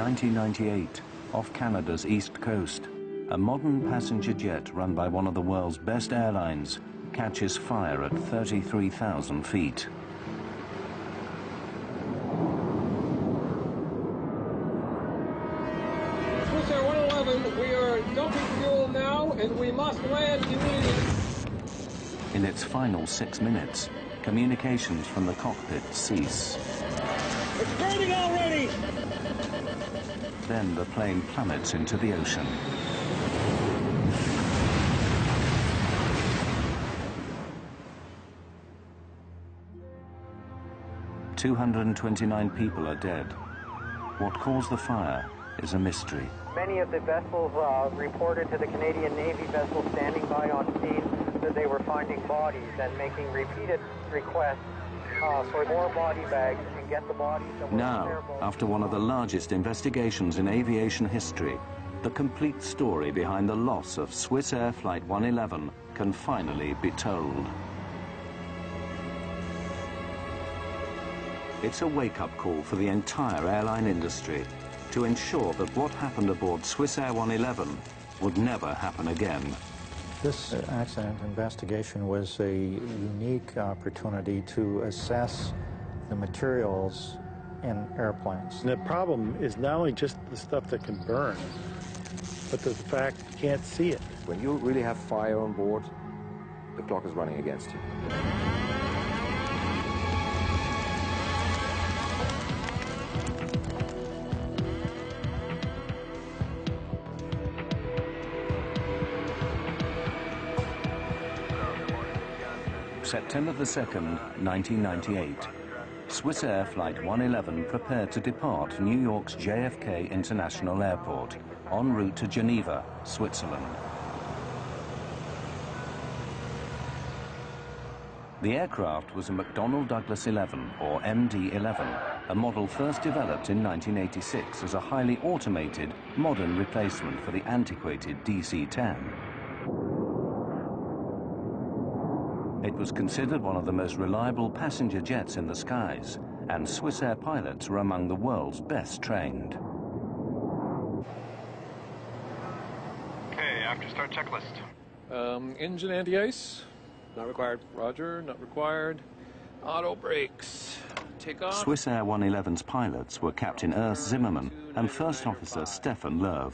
1998, off Canada's east coast, a modern passenger jet run by one of the world's best airlines catches fire at 33,000 feet. Swissair 111, we are dumping fuel now and we must land immediately. In its final 6 minutes, communications from the cockpit cease. It's burning already! Then the plane plummets into the ocean. "229 people are dead. What caused the fire is a mystery." Many of the vessels reported to the Canadian Navy vessels standing by on scene that they were finding bodies and making repeated requests for more body bags and get the bodies that were Now, after one of the largest investigations in aviation history, the complete story behind the loss of Swissair Flight 111 can finally be told. It's a wake-up call for the entire airline industry to ensure that what happened aboard Swissair 111 would never happen again. This accident investigation was a unique opportunity to assess the materials in airplanes. And the problem is not only just the stuff that can burn, but the fact you can't see it. When you really have fire on board, the clock is running against you. September the 2nd, 1998. Swissair Flight 111 prepared to depart New York's JFK International Airport, en route to Geneva, Switzerland. The aircraft was a McDonnell Douglas 11, or MD-11, a model first developed in 1986 as a highly automated, modern replacement for the antiquated DC-10. It was considered one of the most reliable passenger jets in the skies, and Swissair pilots were among the world's best trained. Okay, after start checklist. Engine anti-ice. Not required. Roger, not required. Auto brakes. Take off. Swissair 111's pilots were Captain Urs Zimmermann and First Officer Stefan Loew.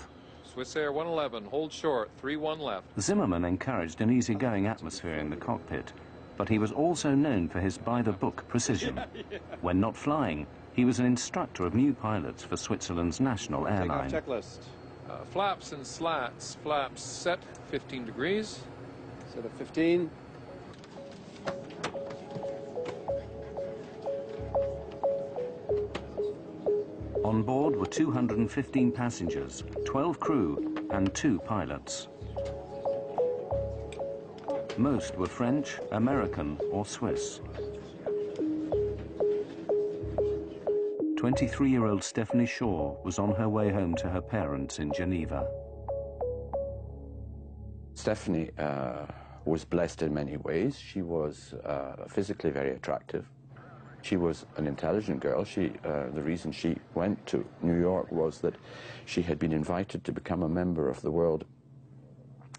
Swissair 111, hold short, 31 left. Zimmermann encouraged an easygoing atmosphere in the cockpit, but he was also known for his by-the-book precision. When not flying, he was an instructor of new pilots for Switzerland's national airline. Take off checklist. Flaps and slats. Flaps set, 15 degrees. Set at 15. On board were 215 passengers, 12 crew and 2 pilots. Most were French, American or Swiss. 23-year-old Stephanie Shaw was on her way home to her parents in Geneva. Stephanie was blessed in many ways. She was physically very attractive. She was an intelligent girl. The reason she went to New York was that she had been invited to become a member of the World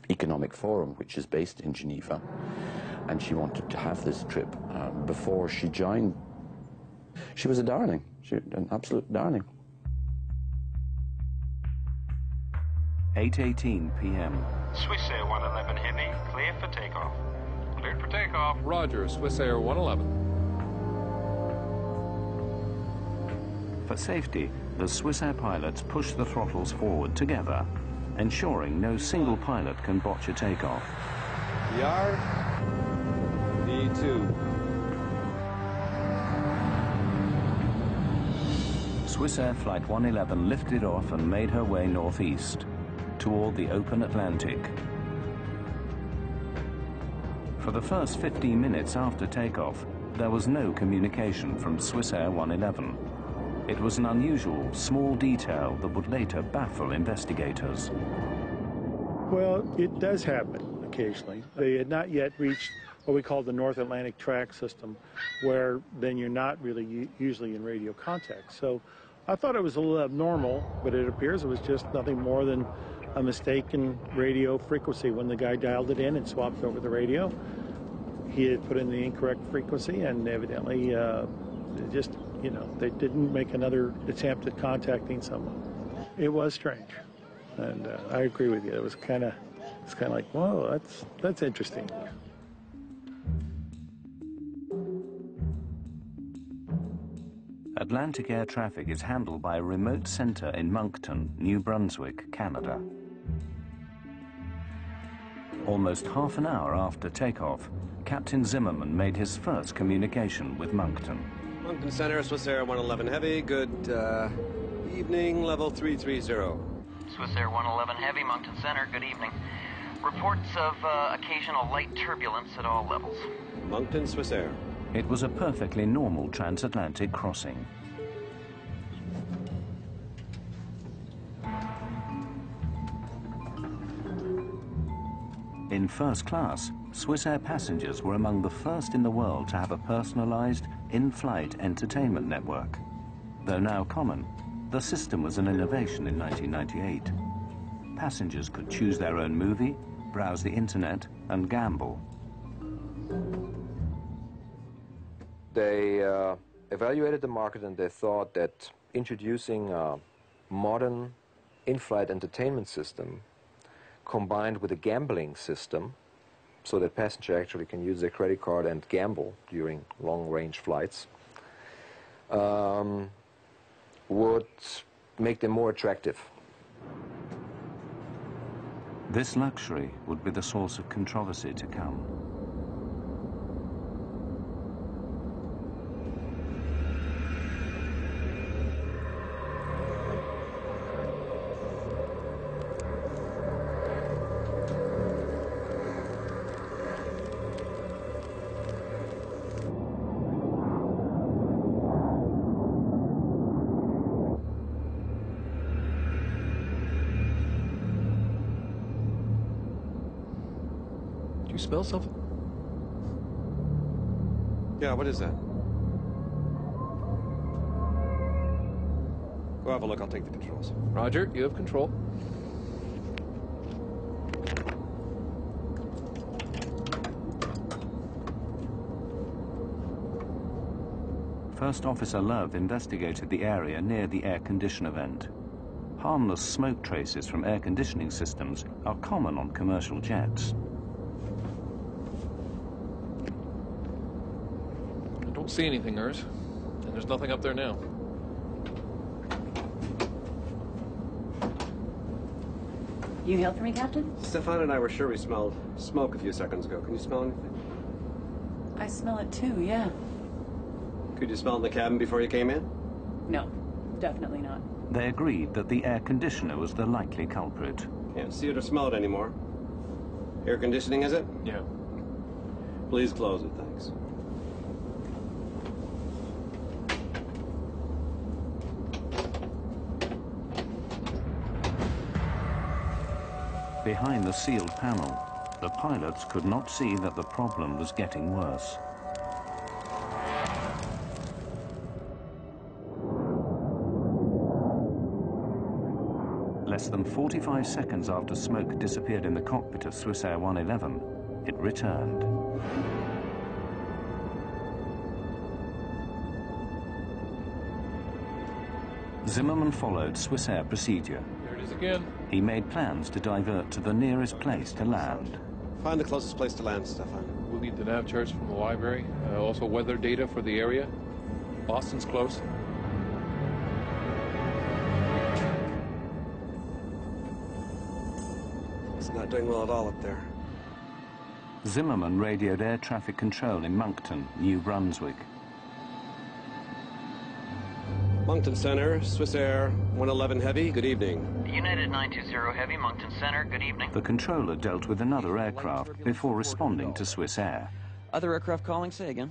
Economic Forum, which is based in Geneva, and she wanted to have this trip before she joined. She was a darling, an absolute darling. 8:18 p.m. Swissair 111 Heavy, clear for takeoff. Cleared for takeoff. Roger, Swissair 111. For safety, the Swissair pilots push the throttles forward together, ensuring no single pilot can botch a takeoff. Yard. D2. Swissair Flight 111 lifted off and made her way northeast, toward the open Atlantic. For the first 15 minutes after takeoff, there was no communication from Swissair 111. It was an unusual, small detail that would later baffle investigators. Well, it does happen occasionally. They had not yet reached what we call the North Atlantic track system, where then you're not really usually in radio contact. So I thought it was a little abnormal, but it appears it was just nothing more than a mistaken radio frequency. When the guy dialed it in and swapped over the radio, he had put in the incorrect frequency, and evidently just, you know, they didn't make another attempt at contacting someone. It was strange, and I agree with you. It was kind of like, whoa, that's interesting. Atlantic air traffic is handled by a remote centre in Moncton, New Brunswick, Canada. Almost half an hour after takeoff, Captain Zimmerman made his first communication with Moncton. Moncton Center, Swissair 111 Heavy, good evening, level 330. Swissair 111 Heavy, Moncton Center, good evening. Reports of occasional light turbulence at all levels. Moncton, Swissair. It was a perfectly normal transatlantic crossing. In first class, Swissair passengers were among the first in the world to have a personalized, in-flight entertainment network. Though now common, the system was an innovation in 1998. Passengers could choose their own movie, browse the internet, and gamble. They evaluated the market, and they thought that introducing a modern in-flight entertainment system combined with a gambling system, so that passenger actually can use their credit card and gamble during long-range flights, would make them more attractive. This luxury would be the source of controversy to come. You smell something? Yeah, what is that? Go have a look, I'll take the controls. Roger, you have control. First Officer Love investigated the area near the air conditioner vent. Harmless smoke traces from air conditioning systems are common on commercial jets. I don't see anything, Urs. And there's nothing up there now. You hailed for me, Captain? Stefan and I were sure we smelled smoke a few seconds ago. Can you smell anything? I smell it too, yeah. Could you smell in the cabin before you came in? No, definitely not. They agreed that the air conditioner was the likely culprit. Can't see it or smell it anymore. Air conditioning, is it? Yeah. Please close it, thanks. Behind the sealed panel, the pilots could not see that the problem was getting worse. Less than 45 seconds after smoke disappeared in the cockpit of Swissair 111, it returned. Zimmerman followed Swissair procedure. There it is again. He made plans to divert to the nearest place to land. Find the closest place to land, Stefan. We'll need the nav charts from the library. Also weather data for the area. Boston's close. It's not doing well at all up there. Zimmerman radioed air traffic control in Moncton, New Brunswick. Moncton Center, Swissair 111 Heavy, good evening. United 920 Heavy, Moncton Center, good evening. The controller dealt with another aircraft before responding to Swissair. Other aircraft calling, say again.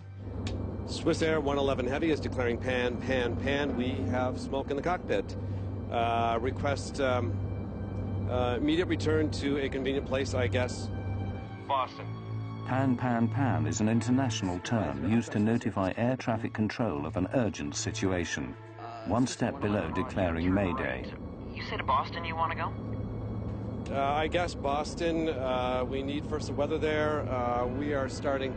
Swissair 111 Heavy is declaring pan, pan, pan. We have smoke in the cockpit. Request immediate return to a convenient place, I guess. Boston. Pan, pan, pan is an international term used to notify air traffic control of an urgent situation. one step below declaring Mayday. You say to Boston you want to go? I guess Boston, we need for some weather there. We are starting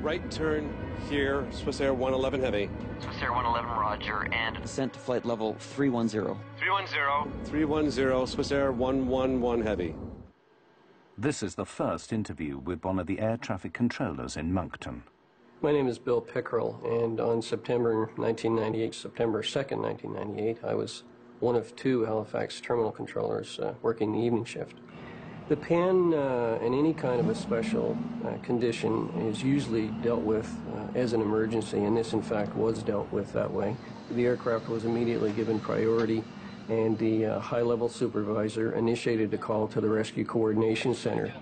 right turn here, Swissair 111 Heavy. Swissair 111, roger, and... Descent to flight level 310. 310. 310, Swissair 111 Heavy. This is the first interview with one of the air traffic controllers in Moncton. My name is Bill Pickrell, and on September 2nd, 1998, I was one of two Halifax terminal controllers working the evening shift. The pan in any kind of a special condition is usually dealt with as an emergency, and this in fact was dealt with that way. The aircraft was immediately given priority, and the high-level supervisor initiated a call to the Rescue Coordination Center.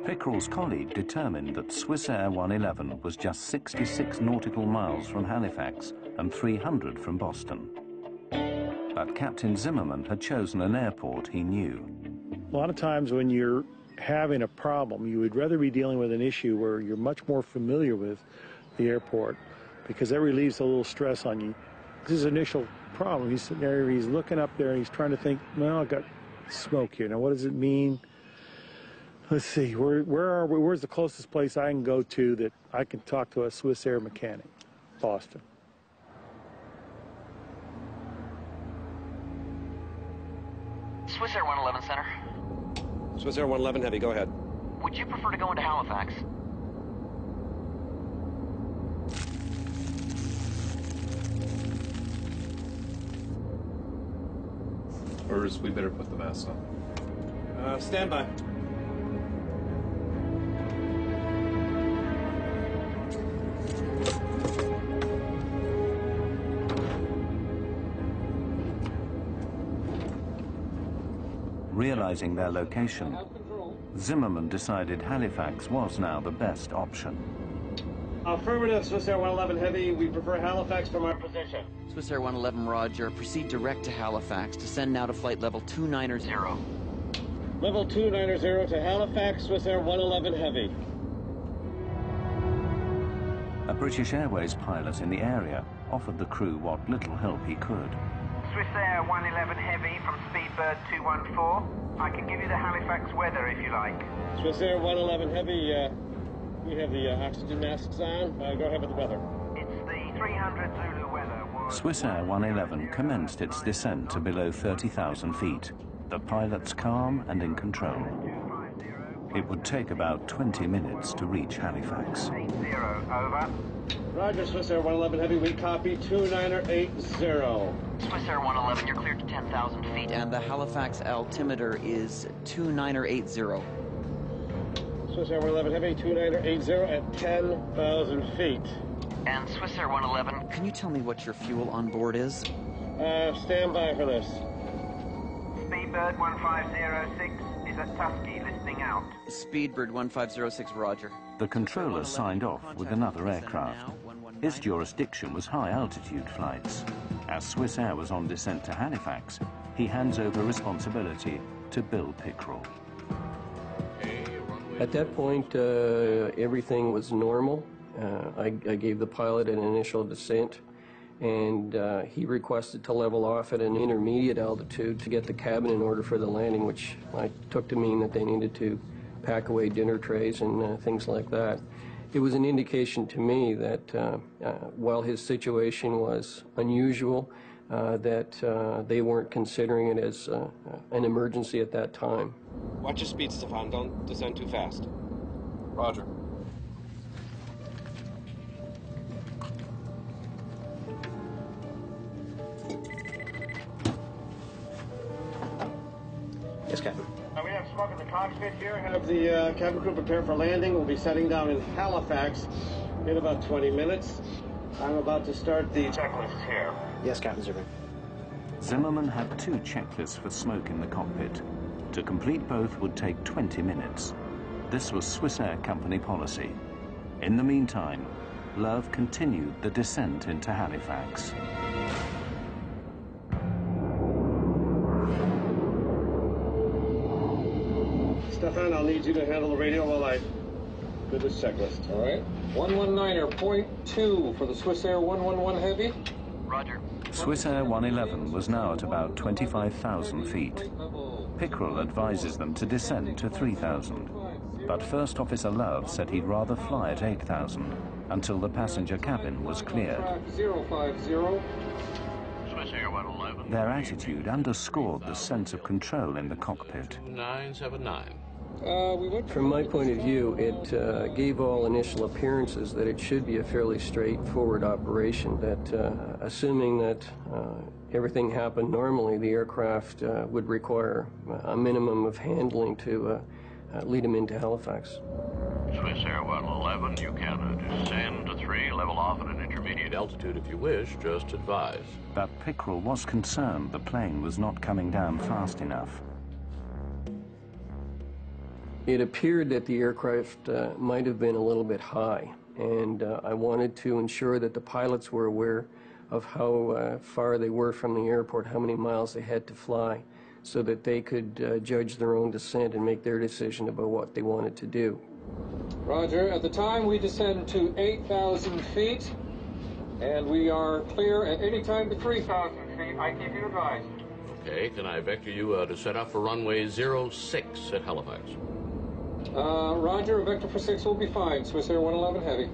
Pickrell's colleague determined that Swissair 111 was just 66 nautical miles from Halifax and 300 from Boston. But Captain Zimmerman had chosen an airport he knew. A lot of times when you're having a problem, you would rather be dealing with an issue where you're much more familiar with the airport, because that relieves a little stress on you. This is his initial problem. He's sitting there, he's looking up there, and he's trying to think, well, I've got smoke here. Now, what does it mean? Let's see, where are we? Where's the closest place I can go to that I can talk to a Swissair mechanic? Boston. Swissair 111 Center. Swissair 111 Heavy, go ahead. Would you prefer to go into Halifax? Or we better put the mask on. Stand by. Realizing their location, Zimmerman decided Halifax was now the best option. Affirmative, Swissair 111 Heavy. We prefer Halifax from our position. Swissair 111, roger. Proceed direct to Halifax. Descend now to flight level 290. Level 290 to Halifax, Swissair 111 Heavy. A British Airways pilot in the area offered the crew what little help he could. Swissair 111 Heavy from Speedbird 214. I can give you the Halifax weather if you like. Swissair 111 Heavy, we have the oxygen masks on. Go ahead with the weather. It's the 300 Zulu weather. Swissair 111 commenced its descent to below 30,000 feet. The pilots calm and in control. It would take about 20 minutes to reach Halifax. 80, over. Roger, Swissair 111 Heavy, we copy 2980. Swissair 111, you're cleared to 10,000 feet. And the Halifax altimeter is 2980. Swissair 111 Heavy, 2980 at 10,000 feet. And Swissair 111... Can you tell me what your fuel on board is? Stand by for this. Speedbird 1506 is at Tusky, listening out. Speedbird 1506, roger. The controller signed off with another aircraft. His jurisdiction was high-altitude flights. As Swissair was on descent to Halifax, he hands over responsibility to Bill Pickrell. At that point, everything was normal. I gave the pilot an initial descent, and he requested to level off at an intermediate altitude to get the cabin in order for the landing, which I took to mean that they needed to pack away dinner trays and things like that. It was an indication to me that while his situation was unusual, that they weren't considering it as an emergency at that time. Watch your speed, Stefan. Don't descend too fast. Roger. Yes, Captain. We have smoke in the cockpit here. Have the cabin crew prepare for landing. We'll be setting down in Halifax in about 20 minutes. I'm about to start the checklist here. Yes, Captain Zimmerman. Zimmerman had two checklists for smoke in the cockpit. To complete both would take 20 minutes. This was Swissair company policy. In the meantime, Love continued the descent into Halifax. Stefan, I'll need you to handle the radio while I do this checklist. All right. 119.2 for the Swissair 111 Heavy. Roger. Swissair 111 was now at about 25,000 feet. Pickrell advises them to descend to 3,000. But First Officer Love said he'd rather fly at 8,000 until the passenger cabin was cleared. 050. Swissair 111. Their attitude underscored the sense of control in the cockpit. 979. From my point of view, it gave all initial appearances that it should be a fairly straightforward operation, that assuming that everything happened normally, the aircraft would require a minimum of handling to lead them into Halifax. Swissair 111, you can descend to 3, level off at an intermediate altitude if you wish, just advise. But Pickrell was concerned the plane was not coming down fast enough. It appeared that the aircraft might have been a little bit high, and I wanted to ensure that the pilots were aware of how far they were from the airport, how many miles they had to fly, so that they could judge their own descent and make their decision about what they wanted to do. Roger. At the time, we descend to 8,000 feet, and we are clear at any time to 3,000 feet. I keep you advised. Okay, can I vector you to set up for runway 06 at Halifax? Roger, a vector for 6 will be fine. Swissair 111 Heavy.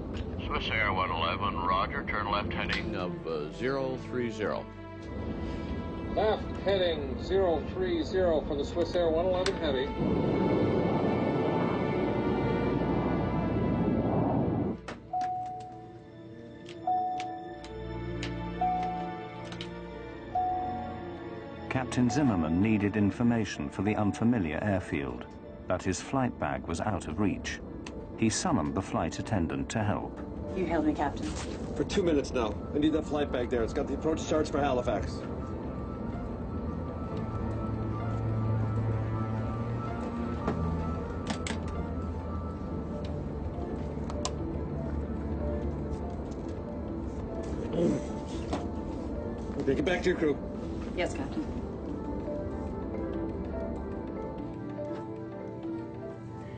Swissair 111, roger, turn left heading of 030. Left heading 030 for the Swissair 111 Heavy. Captain Zimmerman needed information for the unfamiliar airfield, but his flight bag was out of reach. He summoned the flight attendant to help. You hailed me, Captain. For 2 minutes now. I need that flight bag there. It's got the approach charts for Halifax. Okay, get back to your crew. Yes, Captain.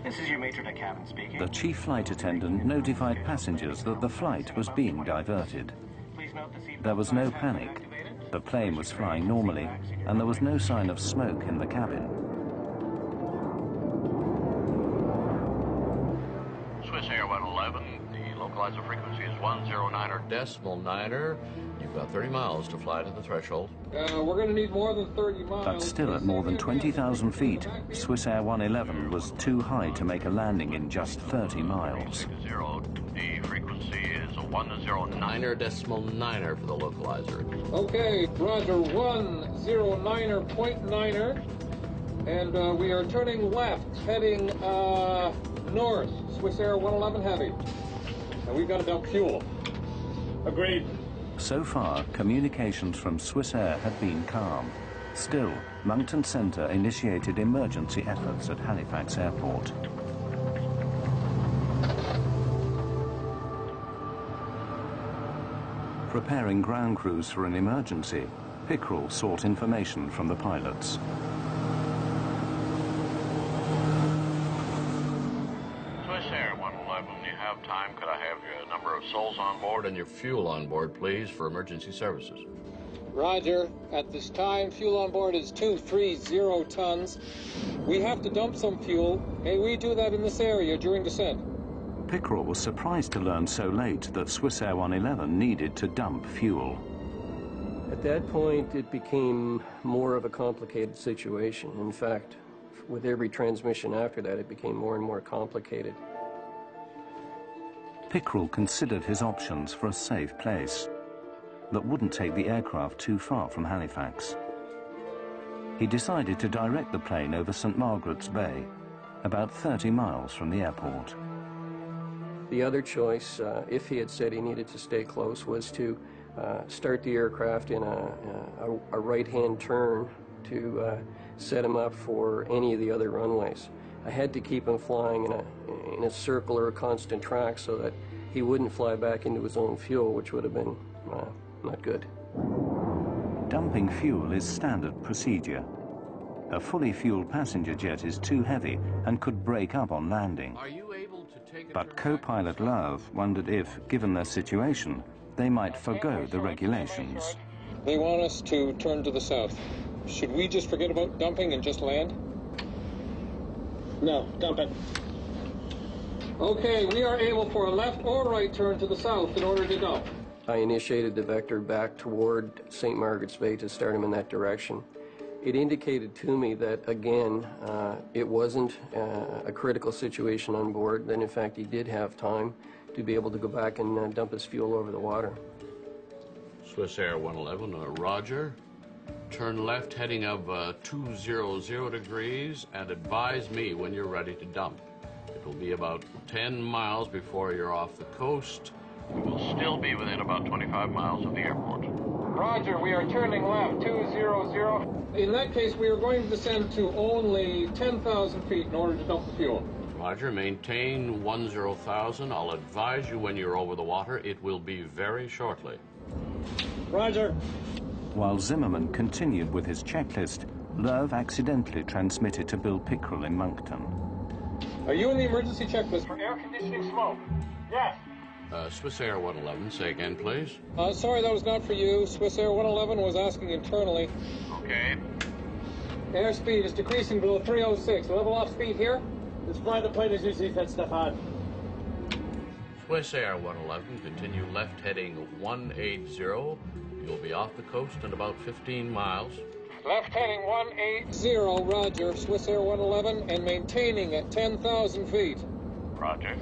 This is your matron at cabin speaking. The chief flight attendant notified passengers that the flight was being diverted. There was no panic. The plane was flying normally, and there was no sign of smoke in the cabin. Swissair 111, the localizer frequency is 109.9. You've got 30 miles to fly to the threshold. We're going to need more than 30 miles. But still at more than 20,000 feet, Swissair 111 was too high to make a landing in just 30 miles. The frequency is 109.9 for the localizer. Okay, roger, 109.9, and we are turning left, heading north, Swissair 111 Heavy. And we've got to dump fuel. Agreed. So far, communications from Swissair had been calm. Still, Moncton Centre initiated emergency efforts at Halifax Airport. Preparing ground crews for an emergency, Pickrell sought information from the pilots. Swissair 111, you have time. Could I have your number of souls on board and your fuel on board, please, for emergency services? Roger. At this time, fuel on board is 230 tons. We have to dump some fuel. May we do that in this area during descent? Pickrell was surprised to learn so late that Swissair 111 needed to dump fuel. At that point, it became more of a complicated situation. In fact, with every transmission after that, it became more and more complicated. Pickrell considered his options for a safe place that wouldn't take the aircraft too far from Halifax. He decided to direct the plane over St. Margarets Bay, about 30 miles from the airport. The other choice, if he had said he needed to stay close, was to start the aircraft in a right-hand turn to set him up for any of the other runways. I had to keep him flying in a circle or a constant track so that he wouldn't fly back into his own fuel, which would have been not good. Dumping fuel is standard procedure. A fully fueled passenger jet is too heavy and could break up on landing. Are you able to take But co-pilot Love wondered if, given their situation, they might forgo the regulations. They want us to turn to the south. Should we just forget about dumping and just land? No, dump it. Okay, we are able for a left or right turn to the south in order to dump. I initiated the vector back toward St. Margaret's Bay to start him in that direction. It indicated to me that, again, it wasn't a critical situation on board, that in fact he did have time to be able to go back and dump his fuel over the water. Swissair 111, roger. Turn left heading of 200 degrees and advise me when you're ready to dump. It will be about 10 miles before you're off the coast. We will still be within about 25 miles of the airport. Roger, we are turning left, 200. In that case, we are going to descend to only 10,000 feet in order to dump the fuel. Roger, maintain 10,000. I'll advise you when you're over the water. It will be very shortly. Roger. While Zimmerman continued with his checklist, Love accidentally transmitted to Bill Pickrell in Moncton. Are you in the emergency checklist For air conditioning smoke. Yes. Swissair 111, say again, please. Sorry, that was not for you. Swissair 111 was asking internally. Okay. Airspeed is decreasing below 306. Level off speed here. Let's fly the plane as you see fit, Stefan. Swissair 111, continue left heading 180. You'll be off the coast in about 15 miles. Left heading 180, roger. Swissair 111 and maintaining at 10,000 feet. Roger.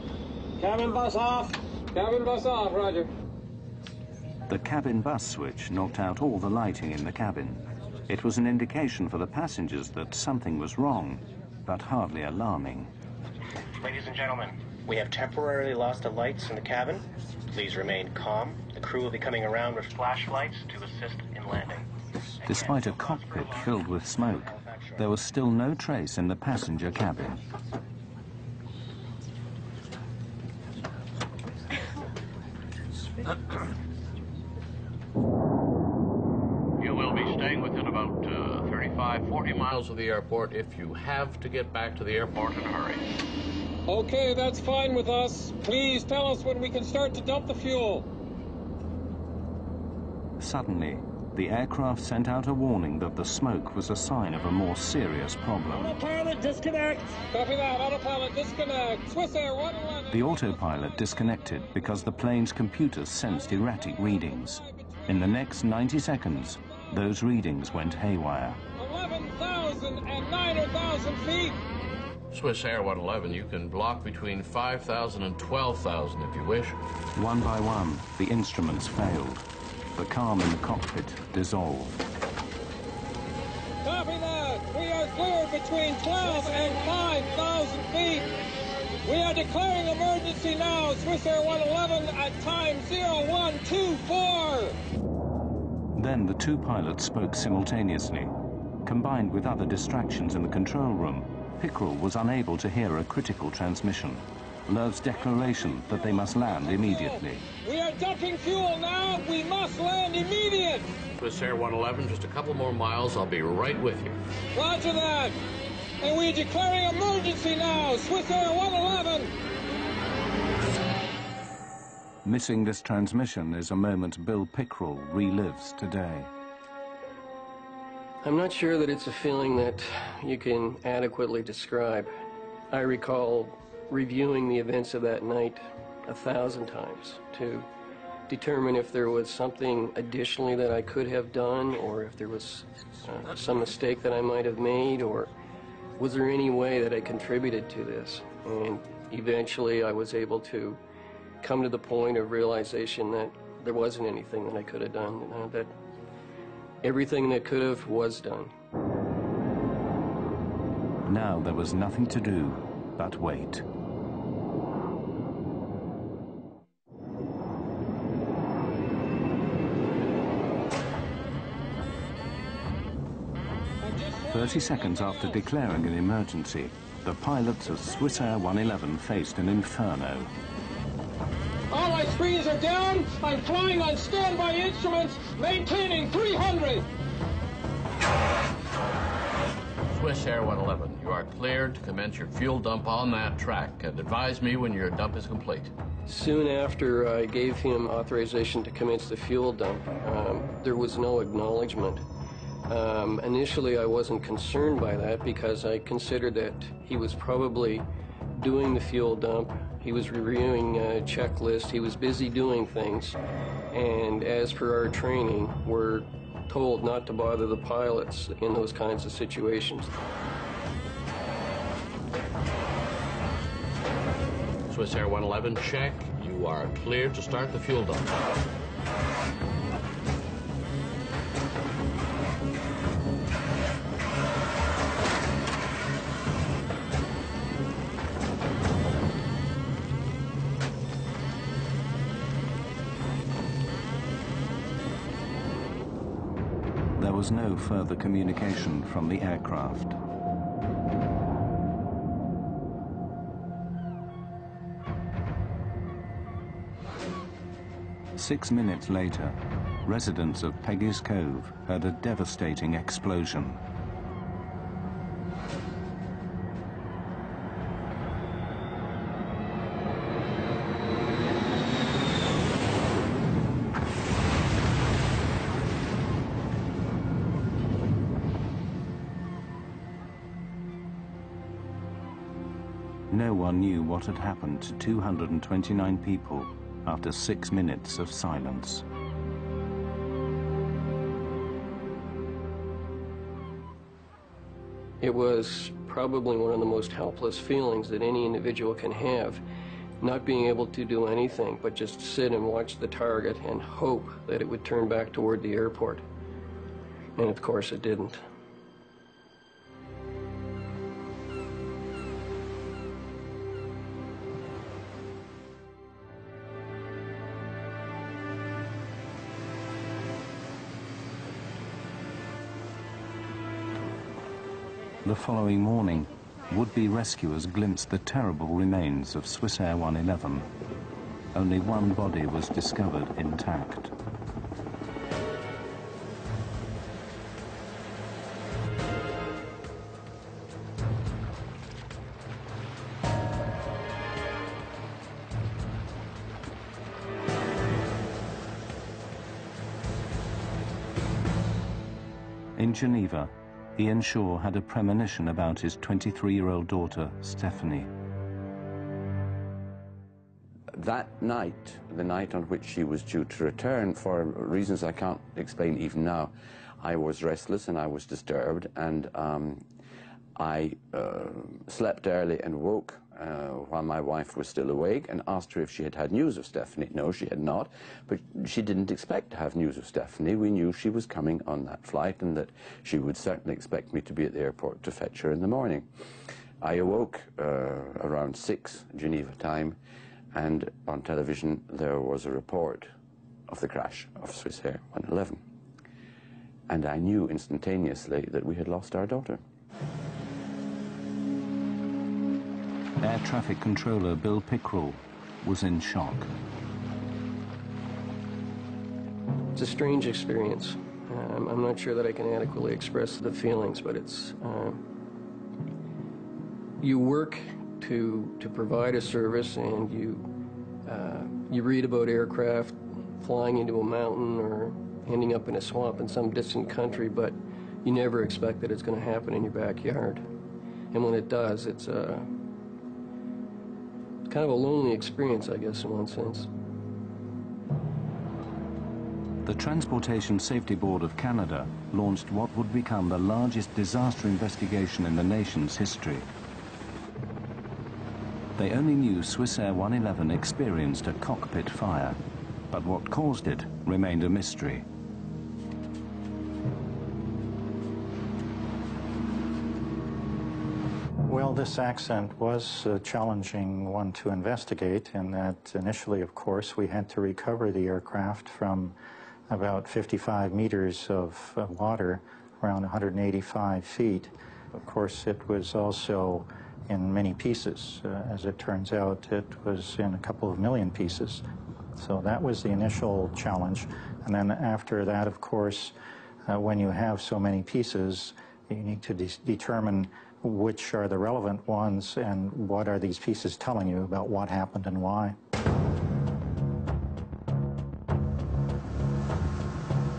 Cabin bus off. Cabin bus off, roger. The cabin bus switch knocked out all the lighting in the cabin. It was an indication for the passengers that something was wrong, but hardly alarming. Ladies and gentlemen, we have temporarily lost the lights in the cabin. Please remain calm. The crew will be coming around with flashlights to assist in landing. Despite a cockpit filled with smoke, there was still no trace in the passenger cabin. You will be staying within about 35, 40 miles of the airport if you have to get back to the airport in a hurry. Okay, that's fine with us. Please tell us when we can start to dump the fuel. Suddenly, the aircraft sent out a warning that the smoke was a sign of a more serious problem. Autopilot, disconnect. Copy that. Autopilot, disconnect. Swissair 111. The autopilot disconnected because the plane's computers sensed erratic readings. In the next 90 seconds, those readings went haywire. 11,000 and 9,000 feet. Swissair 111, you can block between 5,000 and 12,000 if you wish. One by one, the instruments failed. The calm in the cockpit dissolved. Copy that. We are cleared between 12 and 5,000 feet. We are declaring emergency now. Swissair 111 at time 0124. Then the two pilots spoke simultaneously. Combined with other distractions in the control room, Pickrell was unable to hear a critical transmission. Love's declaration that they must land immediately. We are dumping fuel now. We must land immediate. Swissair 111, just a couple more miles. I'll be right with you. Roger that. And we are declaring emergency now. Swissair 111. Missing this transmission is a moment Bill Pickrell relives today. I'm not sure that it's a feeling that you can adequately describe. I recall reviewing the events of that night 1,000 times to determine if there was something additionally that I could have done, or if there was some mistake that I might have made, or was there any way that I contributed to this. And eventually I was able to come to the point of realization that there wasn't anything that I could have done, that everything that could have was done. Now there was nothing to do but wait. "30 seconds after declaring an emergency, the pilots of Swissair 111 faced an inferno. All my screens are down. I'm flying on standby instruments, maintaining 300. Swissair 111, you are cleared to commence your fuel dump on that track, and advise me when your dump is complete. Soon after I gave him authorization to commence the fuel dump, there was no acknowledgement. Initially, I wasn't concerned by that because I considered that he was probably doing the fuel dump. He was reviewing a checklist. He was busy doing things. And as per our training, we're told not to bother the pilots in those kinds of situations. Swissair 111, check. You are cleared to start the fuel dump. There was no further communication from the aircraft. Six minutes later, residents of Peggys Cove heard a devastating explosion. No one knew what had happened to 229 people after 6 minutes of silence. It was probably one of the most helpless feelings that any individual can have, not being able to do anything but just sit and watch the target and hope that it would turn back toward the airport. And of course it didn't. The following morning, would-be rescuers glimpsed the terrible remains of Swissair 111. Only one body was discovered intact. In Geneva, Ian Shaw had a premonition about his 23-year-old daughter, Stephanie. That night, the night on which she was due to return, for reasons I can't explain even now, I was restless and I was disturbed, and I slept early and woke while my wife was still awake and asked her if she had had news of Stephanie. No, she had not, but she didn't expect to have news of Stephanie. We knew she was coming on that flight and that she would certainly expect me to be at the airport to fetch her in the morning. I awoke around 6 Geneva time, and on television there was a report of the crash of Swissair 111. And I knew instantaneously that we had lost our daughter. Air traffic controller Bill Pickrell was in shock. It's a strange experience. I'm not sure that I can adequately express the feelings, but it's you work to provide a service, and you read about aircraft flying into a mountain or ending up in a swamp in some distant country, but you never expect that it's going to happen in your backyard. And when it does, it's kind of a lonely experience, I guess, in one sense. The Transportation Safety Board of Canada launched what would become the largest disaster investigation in the nation's history. They only knew Swissair 111 experienced a cockpit fire, but what caused it remained a mystery. Well, this accident was a challenging one to investigate, in that initially, of course, we had to recover the aircraft from about 55 meters of water, around 185 feet. Of course, it was also in many pieces. As it turns out, it was in a couple of million pieces. So that was the initial challenge. And then after that, of course, when you have so many pieces, you need to determine which are the relevant ones and what are these pieces telling you about what happened and why.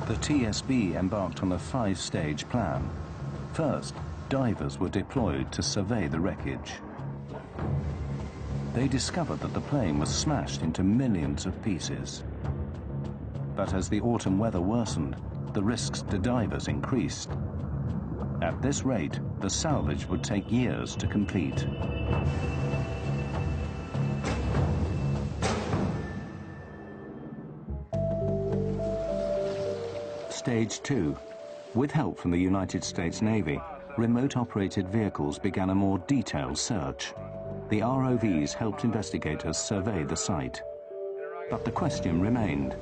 The TSB embarked on a 5-stage plan. First, divers were deployed to survey the wreckage. They discovered that the plane was smashed into millions of pieces. But as the autumn weather worsened, the risks to divers increased. At this rate, the salvage would take years to complete. Stage 2. With help from the United States Navy, remote-operated vehicles began a more detailed search. The ROVs helped investigators survey the site. But the question remained: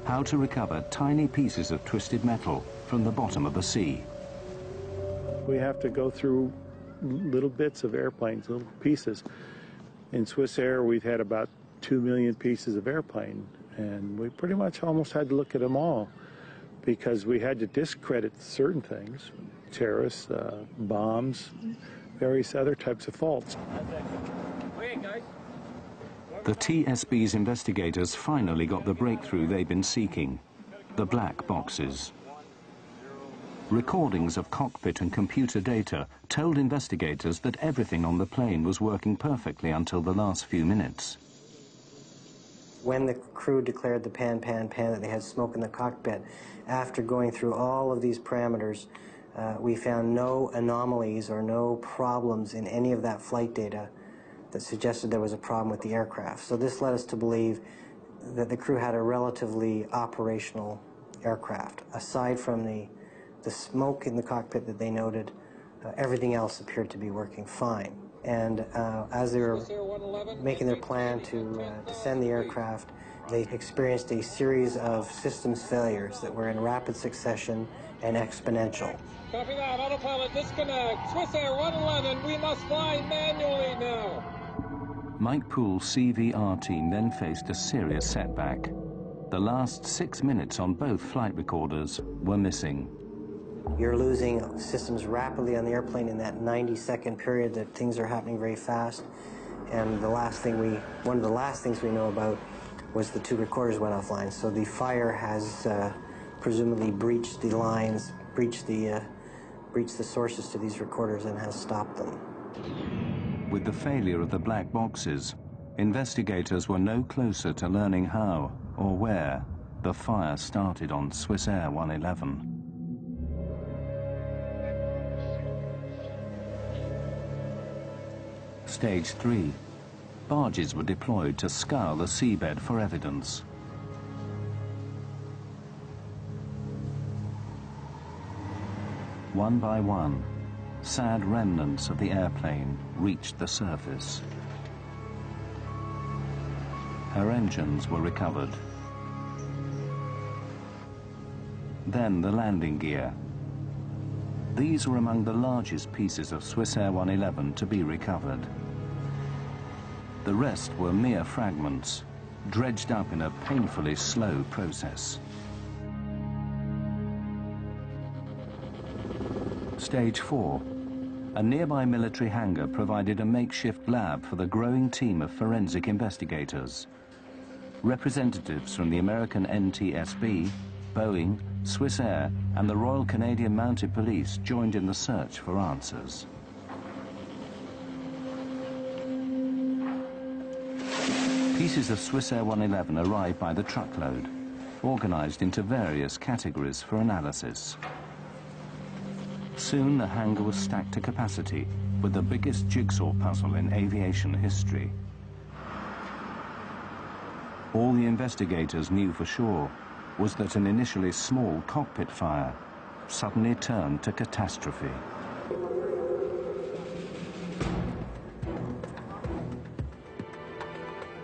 how to recover tiny pieces of twisted metal from the bottom of the sea? We have to go through little bits of airplanes, little pieces. In Swissair, we've had about 2 million pieces of airplane, and we pretty much almost had to look at them all because we had to discredit certain things, terrorists, bombs, various other types of faults. The TSB's investigators finally got the breakthrough they've been seeking: the black boxes. Recordings of cockpit and computer data told investigators that everything on the plane was working perfectly until the last few minutes. When the crew declared the pan, that they had smoke in the cockpit, after going through all of these parameters, we found no anomalies or no problems in any of that flight data that suggested there was a problem with the aircraft. So this led us to believe that the crew had a relatively operational aircraft. Aside from the smoke in the cockpit that they noted, everything else appeared to be working fine. And as they were making their plan to descend the aircraft, they experienced a series of systems failures that were in rapid succession and exponential. Copy that. Autopilot disconnect. Swissair 111, we must fly manually now. Mike Poole's CVR team then faced a serious setback. The last 6 minutes on both flight recorders were missing. You're losing systems rapidly on the airplane in that 90-second period that things are happening very fast. And one of the last things we know about was the 2 recorders went offline. So the fire has presumably breached the lines, breached the sources to these recorders and has stopped them. With the failure of the black boxes, investigators were no closer to learning how or where the fire started on Swissair 111. Stage 3. Barges were deployed to scour the seabed for evidence. One by one, sad remnants of the airplane reached the surface. Her engines were recovered. Then the landing gear. These were among the largest pieces of Swissair 111 to be recovered. The rest were mere fragments, dredged up in a painfully slow process. Stage 4. A nearby military hangar provided a makeshift lab for the growing team of forensic investigators. Representatives from the American NTSB, Boeing, Swissair, and the Royal Canadian Mounted Police joined in the search for answers. Pieces of Swissair 111 arrived by the truckload, organized into various categories for analysis. Soon the hangar was stacked to capacity with the biggest jigsaw puzzle in aviation history. All the investigators knew for sure was that an initially small cockpit fire suddenly turned to catastrophe.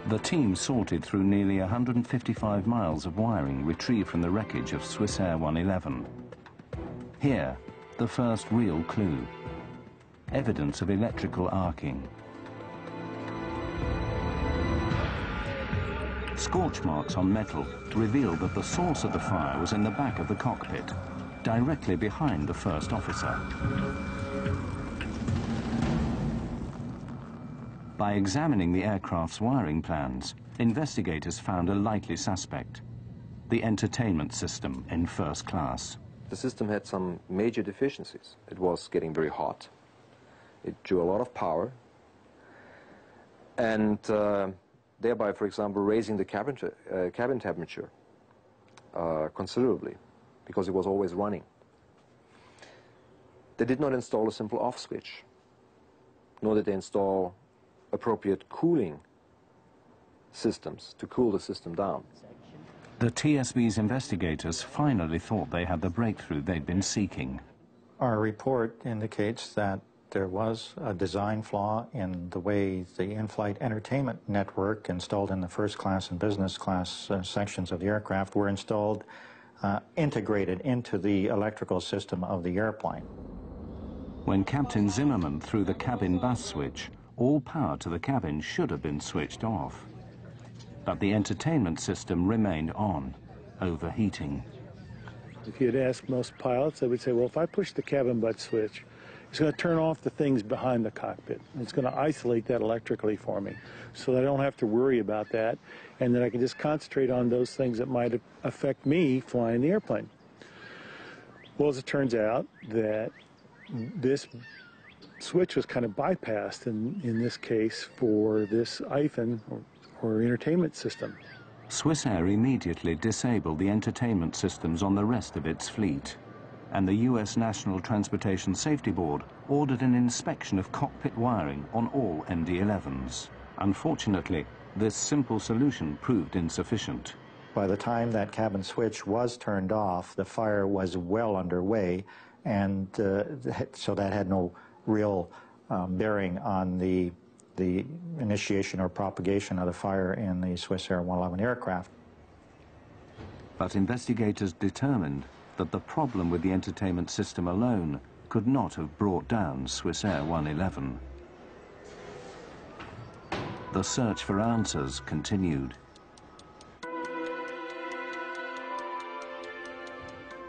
The team sorted through nearly 155 miles of wiring retrieved from the wreckage of Swissair 111. Here, the first real clue: evidence of electrical arcing. Scorch marks on metal revealed that the source of the fire was in the back of the cockpit, directly behind the first officer. By examining the aircraft's wiring plans, investigators found a likely suspect: the entertainment system in first class. The system had some major deficiencies. It was getting very hot. It drew a lot of power. And thereby, for example, raising the cabin temperature considerably, because it was always running. They did not install a simple off switch, nor did they install appropriate cooling systems to cool the system down. The TSB's investigators finally thought they had the breakthrough they'd been seeking. Our report indicates that there was a design flaw in the way the in-flight entertainment network installed in the first class and business class sections of the aircraft were installed, integrated into the electrical system of the airplane. When Captain Zimmerman threw the cabin bus switch, all power to the cabin should have been switched off. But the entertainment system remained on, overheating. If you'd ask most pilots, they would say, well, if I push the cabin butt switch, it's going to turn off the things behind the cockpit. It's going to isolate that electrically for me so that I don't have to worry about that, and that I can just concentrate on those things that might affect me flying the airplane. Well, as it turns out, that this switch was kind of bypassed in this case for this IFIN, or entertainment system. Swissair immediately disabled the entertainment systems on the rest of its fleet, and the US National Transportation Safety Board ordered an inspection of cockpit wiring on all MD-11s. Unfortunately, this simple solution proved insufficient. By the time that cabin switch was turned off, the fire was well underway, and so that had no real bearing on the initiation or propagation of the fire in the Swissair 111 aircraft. But investigators determined that the problem with the entertainment system alone could not have brought down Swissair 111. The search for answers continued.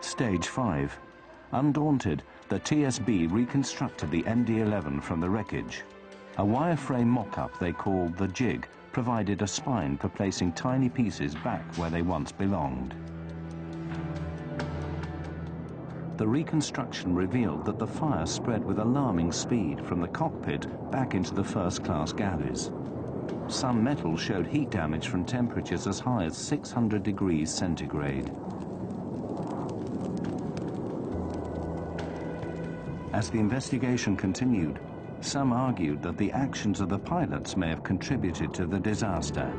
Stage 5. Undaunted, the TSB reconstructed the MD-11 from the wreckage. A wireframe mock-up they called the jig provided a spine for placing tiny pieces back where they once belonged. The reconstruction revealed that the fire spread with alarming speed from the cockpit back into the first-class galleys. Some metal showed heat damage from temperatures as high as 600 degrees centigrade. As the investigation continued, some argued that the actions of the pilots may have contributed to the disaster.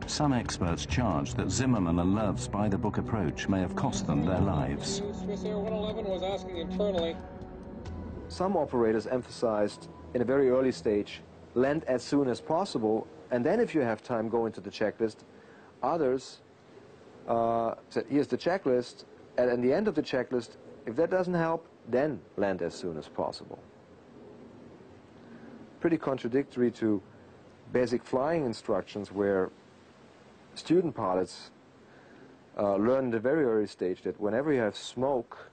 Some experts charged that Zimmerman and Love's by-the-book approach may have cost them their lives. Swissair 111 was asking internally. Some operators emphasized in a very early stage, land as soon as possible, and then if you have time, go into the checklist. Others said, here's the checklist, and at the end of the checklist, if that doesn't help, then land as soon as possible. Pretty contradictory to basic flying instructions where student pilots learn at a very early stage that whenever you have smoke,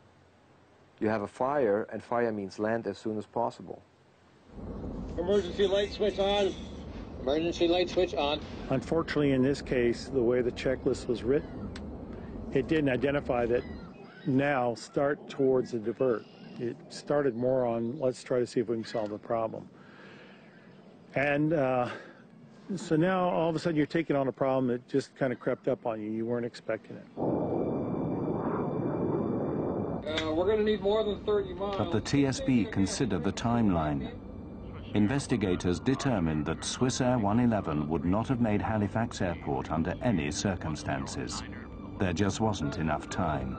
you have a fire, and fire means land as soon as possible. Emergency light switch on. Emergency light switch on. Unfortunately, in this case, the way the checklist was written, it didn't identify that now start towards the divert. It started more on let's try to see if we can solve the problem. And so now all of a sudden you're taking on a problem that just kind of crept up on you. You weren't expecting it. We're going to need more than 30 miles. But the TSB considered the timeline. Investigators determined that Swissair 111 would not have made Halifax Airport under any circumstances. There just wasn't enough time.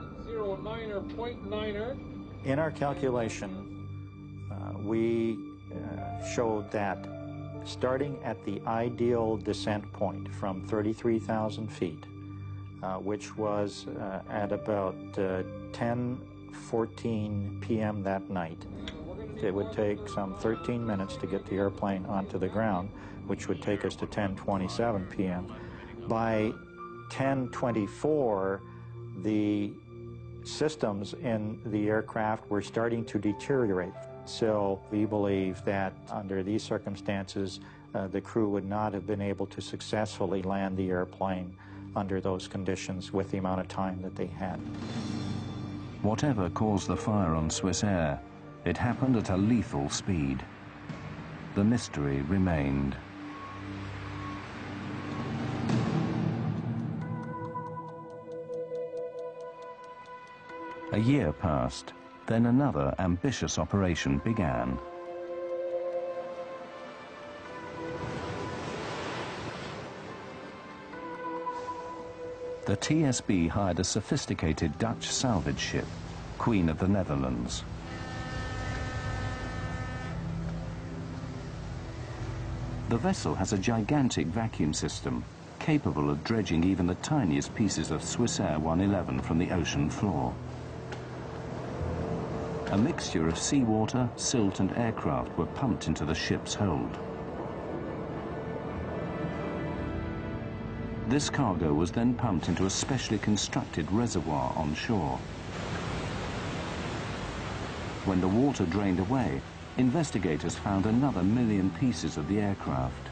In our calculation, we showed that starting at the ideal descent point from 33,000 feet, which was at about 10:14 p.m. that night, it would take some 13 minutes to get the airplane onto the ground, which would take us to 10:27 p.m. By 10:24, the systems in the aircraft were starting to deteriorate. So we believe that under these circumstances, the crew would not have been able to successfully land the airplane under those conditions with the amount of time that they had. Whatever caused the fire on Swissair, it happened at a lethal speed. The mystery remained. A year passed, then another ambitious operation began. The TSB hired a sophisticated Dutch salvage ship, Queen of the Netherlands. The vessel has a gigantic vacuum system, capable of dredging even the tiniest pieces of Swissair 111 from the ocean floor. A mixture of seawater, silt and aircraft were pumped into the ship's hold. This cargo was then pumped into a specially constructed reservoir on shore. When the water drained away, investigators found another 1 million pieces of the aircraft.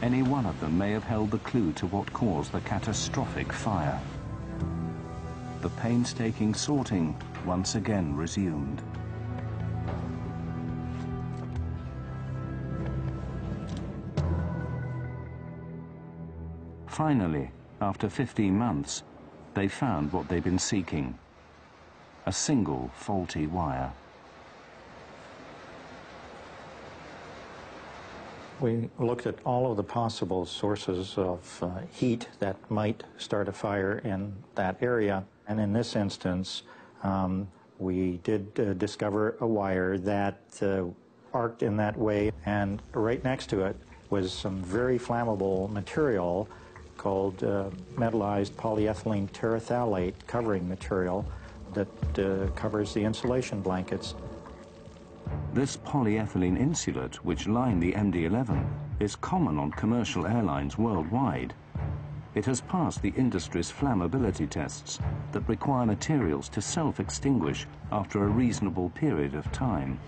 Any one of them may have held the clue to what caused the catastrophic fire. The painstaking sorting once again resumed. Finally, after 15 months, they found what they'd been seeking: a single faulty wire. We looked at all of the possible sources of heat that might start a fire in that area, and in this instance, we did discover a wire that arced in that way, and right next to it was some very flammable material called metallized polyethylene terephthalate covering material that covers the insulation blankets. This polyethylene insulate, which lined the MD-11, is common on commercial airlines worldwide. It has passed the industry's flammability tests that require materials to self-extinguish after a reasonable period of time.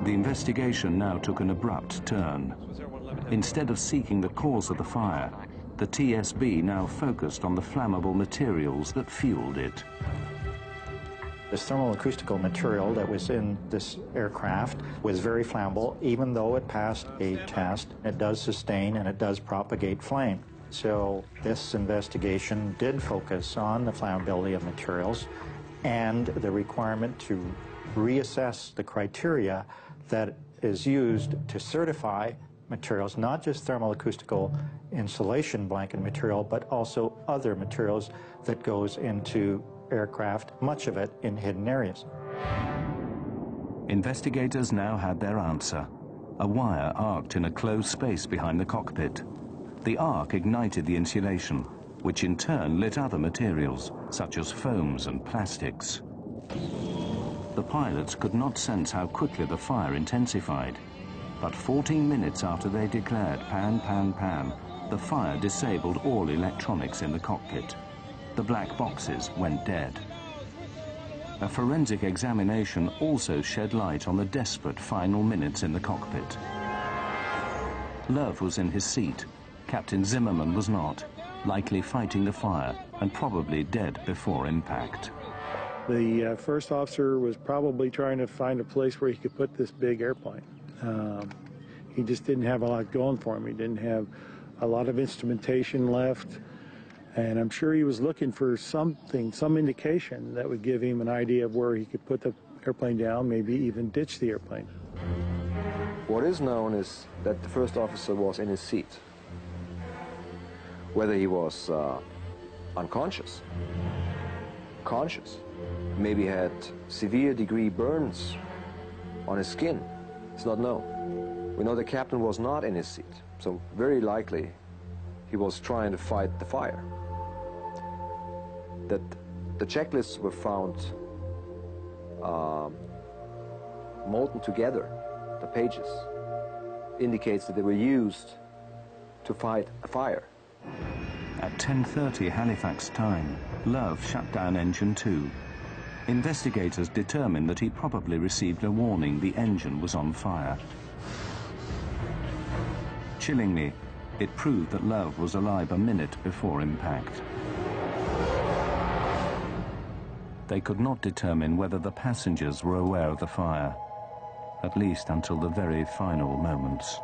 The investigation now took an abrupt turn. Instead of seeking the cause of the fire, the TSB now focused on the flammable materials that fueled it. This thermal-acoustical material that was in this aircraft was very flammable. Even though it passed a test, it does sustain and it does propagate flame. So this investigation did focus on the flammability of materials and the requirement to reassess the criteria that is used to certify materials, not just thermal-acoustical insulation blanket material, but also other materials that goes into aircraft, much of it in hidden areas. Investigators now had their answer: a wire arced in a closed space behind the cockpit. The arc ignited the insulation, which in turn lit other materials, such as foams and plastics. The pilots could not sense how quickly the fire intensified, but 14 minutes after they declared pan, pan, pan, the fire disabled all electronics in the cockpit. The black boxes went dead. A forensic examination also shed light on the desperate final minutes in the cockpit. Love was in his seat. Captain Zimmerman was not, likely fighting the fire and probably dead before impact. The first officer was probably trying to find a place where he could put this big airplane. He just didn't have a lot going for him. He didn't have a lot of instrumentation left. And I'm sure he was looking for something, some indication that would give him an idea of where he could put the airplane down, maybe even ditch the airplane. What is known is that the first officer was in his seat. Whether he was unconscious, conscious, maybe had severe degree burns on his skin, it's not known. We know the captain was not in his seat, so very likely he was trying to fight the fire. That the checklists were found molten together, the pages, indicates that they were used to fight a fire. At 10:30 Halifax time, Love shut down engine 2. Investigators determined that he probably received a warning the engine was on fire. Chillingly, it proved that Love was alive a minute before impact. They could not determine whether the passengers were aware of the fire, at least until the very final moments.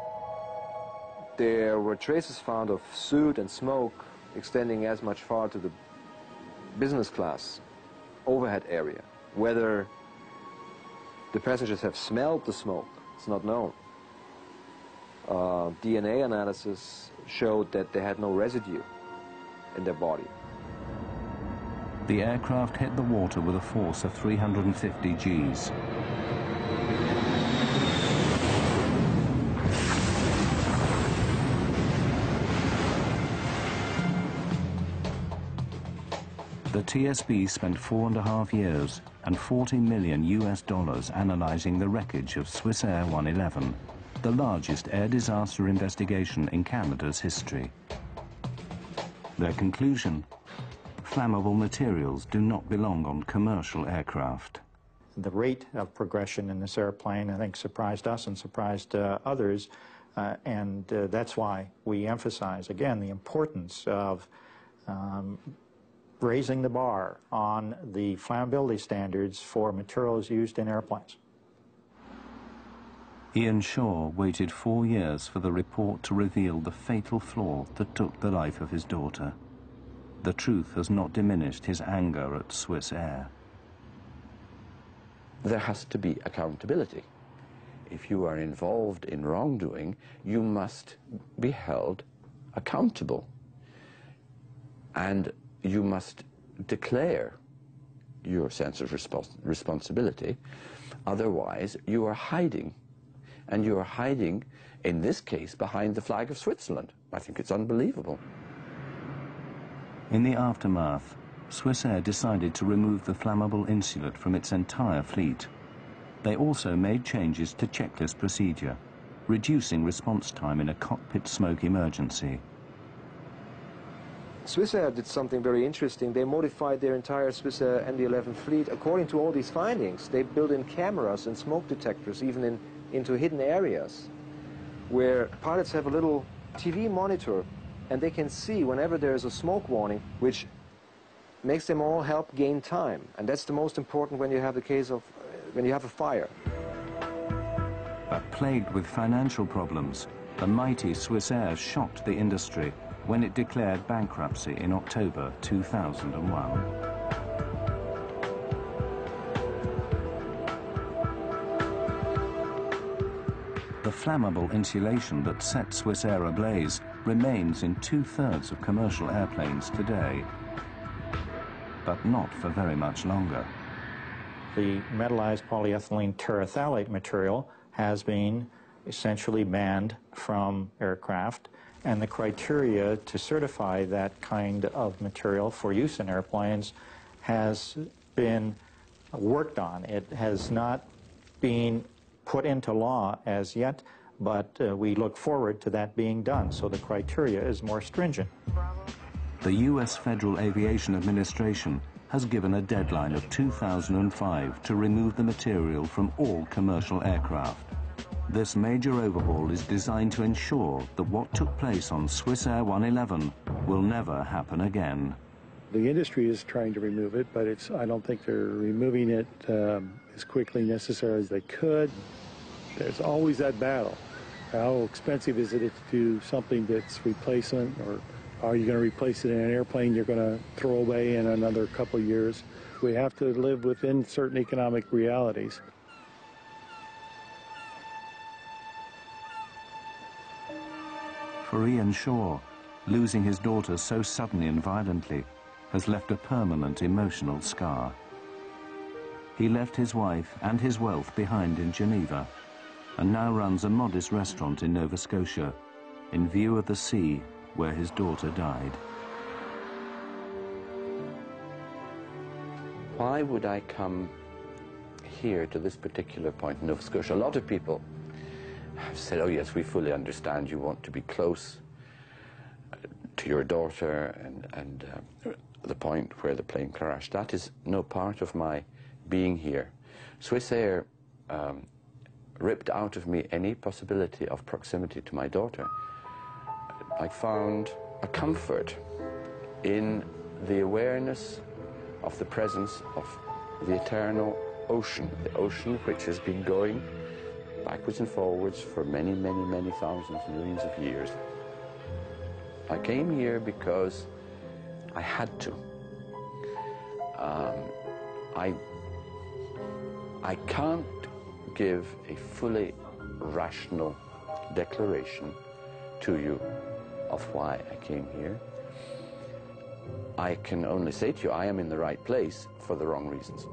There were traces found of soot and smoke extending as much far to the business class overhead area. Whether the passengers have smelled the smoke, it's not known. DNA analysis showed that they had no residue in their body. The aircraft hit the water with a force of 350 Gs. The TSB spent 4.5 years and $40 million analysing the wreckage of Swissair 111, the largest air disaster investigation in Canada's history. Their conclusion: flammable materials do not belong on commercial aircraft. The rate of progression in this airplane, I think, surprised us and surprised others, and that's why we emphasize, again, the importance of raising the bar on the flammability standards for materials used in airplanes. Ian Shaw waited 4 years for the report to reveal the fatal flaw that took the life of his daughter. The truth has not diminished his anger at Swissair. There has to be accountability. If you are involved in wrongdoing, you must be held accountable. And you must declare your sense of responsibility. Otherwise, you are hiding. And you are hiding, in this case, behind the flag of Switzerland. I think it's unbelievable. In the aftermath, Swissair decided to remove the flammable insulate from its entire fleet. They also made changes to checklist procedure, reducing response time in a cockpit smoke emergency. Swissair did something very interesting. They modified their entire Swissair MD-11 fleet according to all these findings. They built in cameras and smoke detectors, even into hidden areas, where pilots have a little TV monitor and they can see whenever there is a smoke warning, which makes them all help gain time. And that's the most important when you have the case of, when you have a fire. But plagued with financial problems, the mighty Swissair shocked the industry when it declared bankruptcy in October 2001. The flammable insulation that set Swissair ablaze remains in 2/3 of commercial airplanes today, but not for very much longer. The metallized polyethylene terephthalate material has been essentially banned from aircraft, and the criteria to certify that kind of material for use in airplanes has been worked on. It has not been put into law as yet, but we look forward to that being done, so the criteria is more stringent. The U.S. Federal Aviation Administration has given a deadline of 2005 to remove the material from all commercial aircraft. This major overhaul is designed to ensure that what took place on Swissair 111 will never happen again. The industry is trying to remove it, but I don't think they're removing it as quickly necessary as they could. There's always that battle. How expensive is it to do something that's replacement, or are you going to replace it in an airplane you're going to throw away in another couple of years? We have to live within certain economic realities. For Ian Shaw, losing his daughter so suddenly and violently has left a permanent emotional scar. He left his wife and his wealth behind in Geneva and now runs a modest restaurant in Nova Scotia in view of the sea where his daughter died. Why would I come here to this particular point in Nova Scotia? A lot of people have said, oh yes, we fully understand you want to be close to your daughter and the point where the plane crashed. That is no part of my being here. Swissair ripped out of me any possibility of proximity to my daughter. I found a comfort in the awareness of the presence of the eternal ocean, the ocean which has been going backwards and forwards for many, many, many thousands, millions of years. I came here because I had to. I can't give a fully rational declaration to you of why I came here. I can only say to you, I am in the right place for the wrong reasons.